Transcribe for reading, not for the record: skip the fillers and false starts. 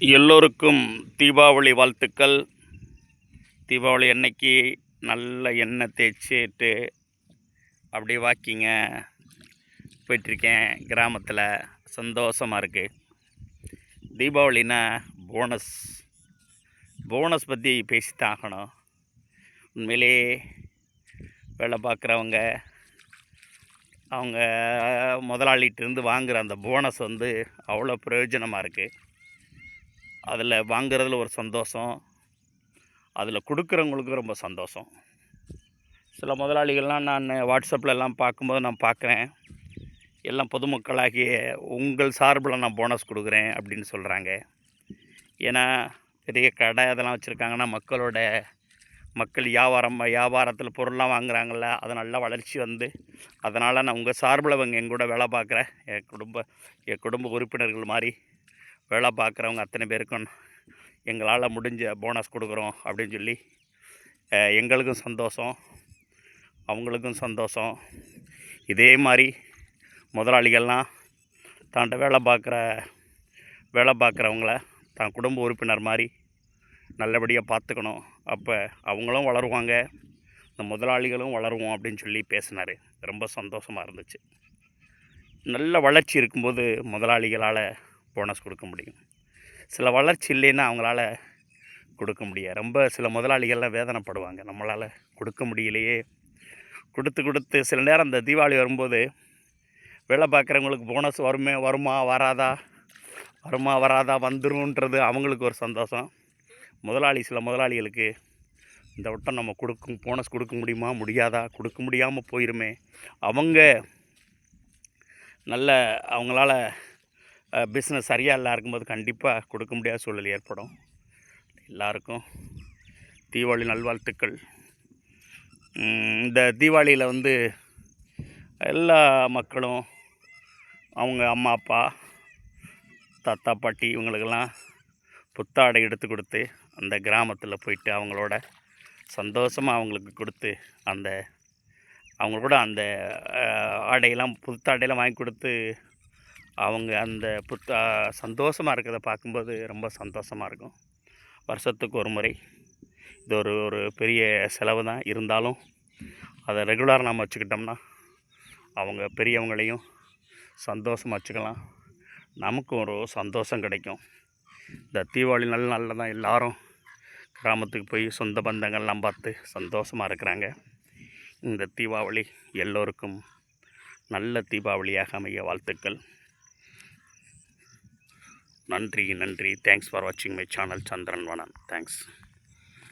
எல்லோருக்கும் தீபாவளி வாழ்த்துக்கள். தீபாவளி அன்னைக்கு நல்ல எண்ணெய் தேய்ச்சிட்டு அப்படியே வாக்கிங்க போயிட்டுருக்கேன். கிராமத்தில் சந்தோஷமாக இருக்குது. தீபாவளினா போனஸ் போனஸ் பற்றி பேசித்தான் ஆகணும். உண்மையிலே வேலை பார்க்குறவங்க அவங்க முதலாளிகிட்டேருந்து வாங்குகிற அந்த போனஸ் அவ்வளோ பிரயோஜனமாக இருக்குது. அதில் வாங்குறதுல ஒரு சந்தோஷம், அதில் கொடுக்குறவங்களுக்கு ரொம்ப சந்தோஷம். சில முதலாளிகள்லாம் நான் வாட்ஸ்அப்லலாம் பார்க்கும்போது நான் பார்க்குறேன், எல்லாம் பொதுமக்களாகிய உங்கள் சார்பில் நான் போனஸ் கொடுக்குறேன் அப்படின்னு சொல்கிறாங்க. ஏன்னா பெரிய கடை அதெல்லாம் வச்சுருக்காங்கன்னா மக்கள் வியாபாரத்தில் பொருள்லாம் வாங்குகிறாங்கள்ல, அது நல்லா வளர்ச்சி அதனால் நான் உங்கள் சார்பில் என் கூட வேலை பார்க்குற என் குடும்ப உறுப்பினர்கள் மாதிரி வேலை பார்க்குறவங்க அத்தனை பேருக்கும் எங்களால் முடிஞ்ச போனஸ் கொடுக்குறோம் அப்படின்னு சொல்லி எங்களுக்கும் சந்தோஷம், அவங்களுக்கும் சந்தோஷம். இதே மாதிரி முதலாளிகள்லாம் தாண்ட வேலை பார்க்குறவங்கள தான் குடும்ப உறுப்பினர் மாதிரி நல்லபடியாக பார்த்துக்கணும். அப்போ அவங்களும் வளருவாங்க, இந்த முதலாளிகளும் வளருவோம் அப்படின்னு சொல்லி பேசினார். ரொம்ப சந்தோஷமாக இருந்துச்சு. நல்ல வளர்ச்சி இருக்கும்போது முதலாளிகளால் போனஸ் கொடுக்க முடியும். சில வளர்ச்சி இல்லைன்னா அவங்களால கொடுக்க முடியாது. சில முதலாளிகள்லாம் வேதனைப்படுவாங்க, நம்மளால் கொடுக்க முடியலையே. கொடுத்து சில நேரம் இந்த தீபாவளி வரும்போது வேலை பார்க்குறவங்களுக்கு போனஸ் வருமா வராதா வந்துருன்றது அவங்களுக்கு ஒரு சந்தோஷம். சில முதலாளிகளுக்கு இந்த வட்டம் நம்ம போனஸ் கொடுக்க முடியுமா முடியாதா, கொடுக்க முடியாமல் போயிருமே, அவங்களால பிஸ்னஸ் சரியாக இல்லை இருக்கும்போது கண்டிப்பாக கொடுக்க முடியாத சூழல் ஏற்படும். எல்லாருக்கும் தீபாவளி நல்வாழ்த்துக்கள். இந்த தீபாவளியில் எல்லா மக்களும் அவங்க அம்மா அப்பா தாத்தா பாட்டி இவங்களுக்கெல்லாம் புத்தாடை எடுத்து கொடுத்து அந்த கிராமத்தில் போயிட்டு அவங்களோட சந்தோஷமாக அவங்களுக்கு கொடுத்து அவங்க கூட அந்த புத்தாடையெல்லாம் வாங்கி கொடுத்து அவங்க அந்த சந்தோஷமாக இருக்கிறத பார்க்கும்போது ரொம்ப சந்தோஷமாக இருக்கும். வருஷத்துக்கு ஒரு முறை இது ஒரு பெரிய செலவு தான். இருந்தாலும் அதை ரெகுலராக நாம் வச்சுக்கிட்டோம்னா அவங்க பெரியவங்களையும் சந்தோஷமாக வச்சுக்கலாம், நமக்கும் ஒரு சந்தோஷம் கிடைக்கும். இந்த தீபாவளி நல்ல நாளில் தான் எல்லோரும் கிராமத்துக்கு போய் சொந்த பந்தங்கள்லாம் பார்த்து சந்தோஷமாக இருக்கிறாங்க. இந்த தீபாவளி எல்லோருக்கும் நல்ல தீபாவளியாக அமைய வாழ்த்துக்கள். நன்றி. தேங்க்ஸ் ஃபார் வாட்சிங் மை சேனல் சந்திரன் வனம். தேங்க்ஸ்.